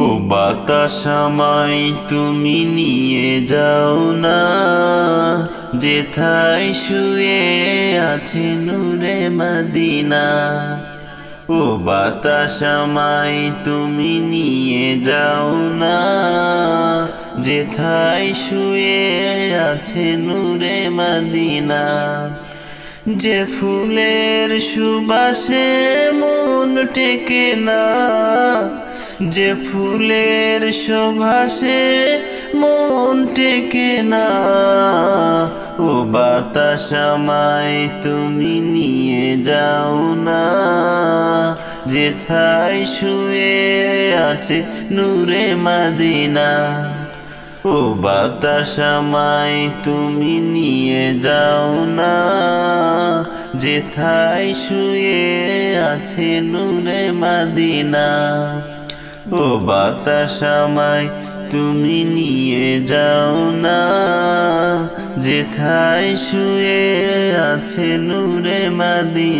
ও বাতাস আমায় তুমি নিয়ে যাও না, যেথায় শুয়ে আছে নূরে মদিনা। ও বাতাস আমায় তুমি নিয়ে যাও না, যেথায় শুয়ে আছে নূরে মদিনা। যে ফুলের সুবাসে মন টেকে না, যে ফুলের সুবাসে মন টেকে না। ও বাতাস আমায় তুমি নিয়ে যাও না, যেথায় শুয়ে আছে নূরে মদিনা। ও বাতাস আমায় তুমি নিয়ে যাও না, যেথায় শুয়ে আছে নূরে মদিনা। ও বাতাস আমায় তুমি নিয়ে যাও না, যেথায় শুয়ে আছে নূরে মদিনা।